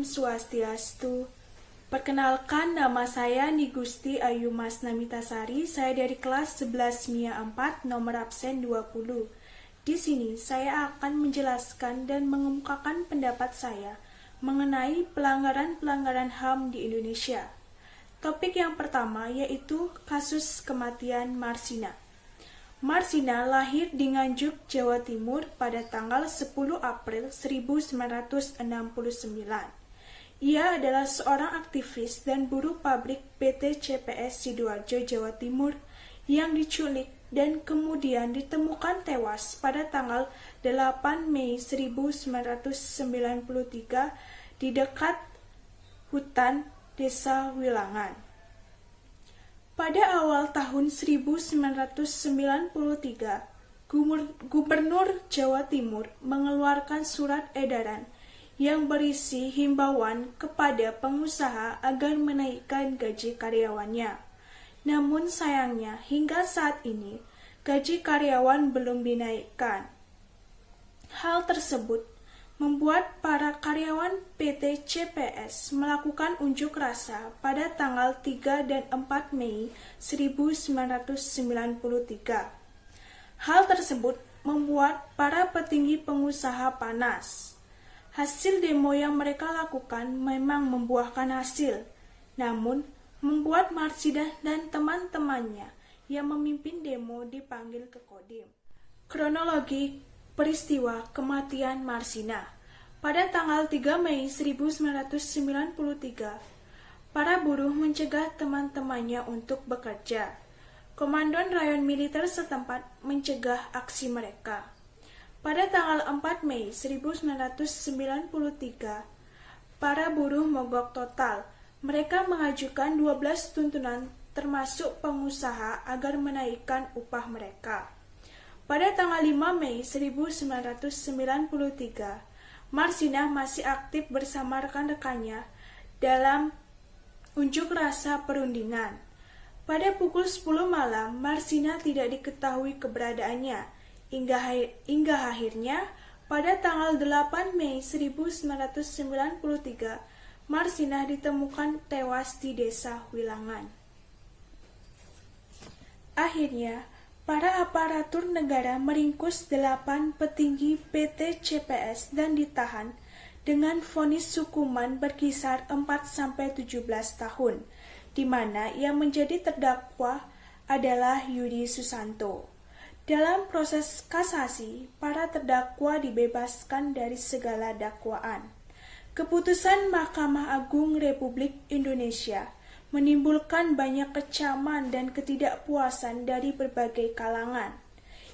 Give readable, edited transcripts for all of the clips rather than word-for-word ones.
Swastiastu. Perkenalkan, nama saya Nigusti Ayu Mas Namitasari. Saya dari kelas 11 MIA 4, nomor absen 20. Di sini saya akan menjelaskan dan mengemukakan pendapat saya mengenai pelanggaran-pelanggaran HAM di Indonesia. Topik yang pertama yaitu kasus kematian Marsina. Marsina lahir di Nganjuk, Jawa Timur pada tanggal 10 April 1969. Ia adalah seorang aktivis dan buruh pabrik PT CPS Sidoarjo, Jawa Timur yang diculik dan kemudian ditemukan tewas pada tanggal 8 Mei 1993 di dekat hutan Desa Wilangan. Pada awal tahun 1993, Gubernur Jawa Timur mengeluarkan surat edaran yang berisi himbauan kepada pengusaha agar menaikkan gaji karyawannya. Namun sayangnya, hingga saat ini, gaji karyawan belum dinaikkan. Hal tersebut membuat para karyawan PT CPS melakukan unjuk rasa pada tanggal 3 dan 4 Mei 1993. Hal tersebut membuat para petinggi pengusaha panas. Hasil demo yang mereka lakukan memang membuahkan hasil, namun membuat Marsina dan teman-temannya yang memimpin demo dipanggil ke Kodim. Kronologi peristiwa kematian Marsina. Pada tanggal 3 Mei 1993, para buruh mencegah teman-temannya untuk bekerja. Komandan Rayon Militer setempat mencegah aksi mereka. Pada tanggal 4 Mei 1993, para buruh mogok total. Mereka mengajukan 12 tuntutan termasuk pengusaha agar menaikkan upah mereka. Pada tanggal 5 Mei 1993, Marsina masih aktif bersama rekan-rekannya dalam unjuk rasa perundingan. Pada pukul 10 malam, Marsina tidak diketahui keberadaannya, hingga akhirnya pada tanggal 8 Mei 1993, Marsina ditemukan tewas di Desa Wilangan. Akhirnya, para aparatur negara meringkus 8 petinggi PT CPS dan ditahan dengan vonis hukuman berkisar 4-17 tahun, di mana yang menjadi terdakwa adalah Yudi Susanto. Dalam proses kasasi, para terdakwa dibebaskan dari segala dakwaan. Keputusan Mahkamah Agung Republik Indonesia menimbulkan banyak kecaman dan ketidakpuasan dari berbagai kalangan.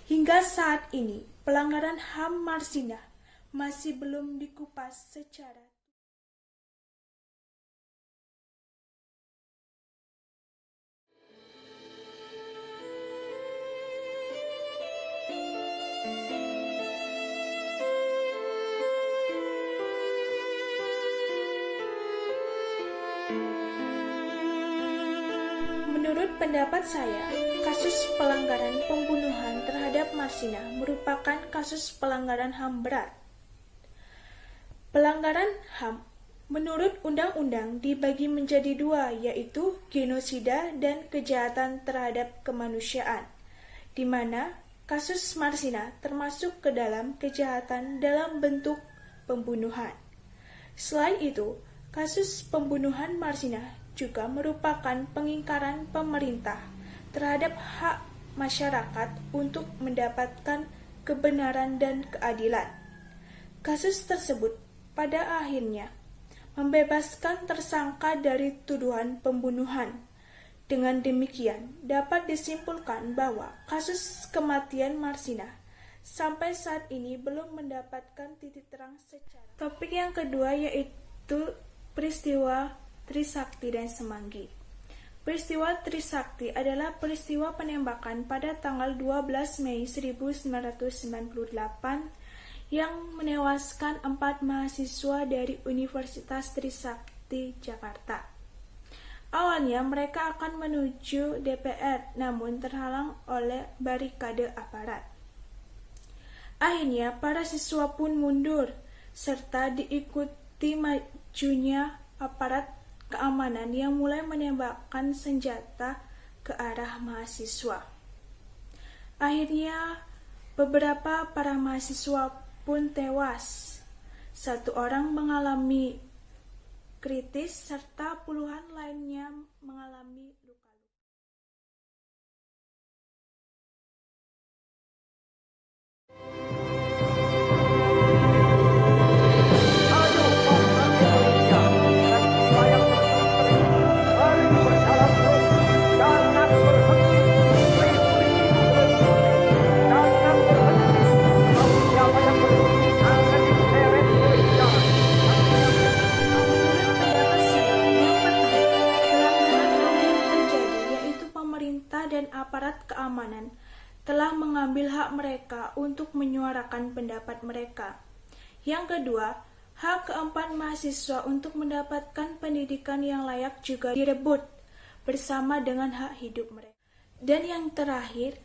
Hingga saat ini, pelanggaran HAM Marsina masih belum dikupas secara Menurut pendapat saya, kasus pelanggaran pembunuhan terhadap Marsina merupakan kasus pelanggaran HAM berat. Pelanggaran HAM menurut undang-undang dibagi menjadi dua, yaitu genosida dan kejahatan terhadap kemanusiaan, di mana kasus Marsina termasuk ke dalam kejahatan dalam bentuk pembunuhan. Selain itu, kasus pembunuhan Marsina juga merupakan pengingkaran pemerintah terhadap hak masyarakat untuk mendapatkan kebenaran dan keadilan. Kasus tersebut pada akhirnya membebaskan tersangka dari tuduhan pembunuhan. Dengan demikian, dapat disimpulkan bahwa kasus kematian Marsina sampai saat ini belum mendapatkan titik terang secara. Topik yang kedua yaitu peristiwa Trisakti dan Semanggi. Peristiwa Trisakti adalah peristiwa penembakan pada tanggal 12 Mei 1998 yang menewaskan 4 mahasiswa dari Universitas Trisakti, Jakarta. Awalnya mereka akan menuju DPR, namun terhalang oleh barikade aparat. Akhirnya para siswa pun mundur, serta diikut seperti majunya aparat keamanan yang mulai menembakkan senjata ke arah mahasiswa. Akhirnya, beberapa para mahasiswa pun tewas. 1 orang mengalami kritis serta puluhan lainnya mengalami luka. Dan aparat keamanan telah mengambil hak mereka untuk menyuarakan pendapat mereka. Yang kedua, hak keempat mahasiswa untuk mendapatkan pendidikan yang layak juga direbut bersama dengan hak hidup mereka. Dan yang terakhir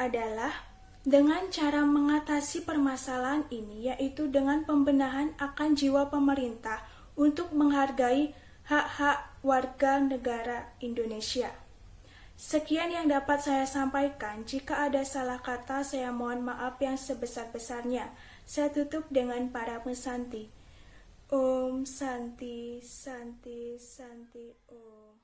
adalah dengan cara mengatasi permasalahan ini, yaitu dengan pembenahan akan jiwa pemerintah untuk menghargai hak-hak warga negara Indonesia. Sekian yang dapat saya sampaikan. Jika ada salah kata, saya mohon maaf yang sebesar-besarnya. Saya tutup dengan para pesanti. Om Santi, Santi, Santi, Om.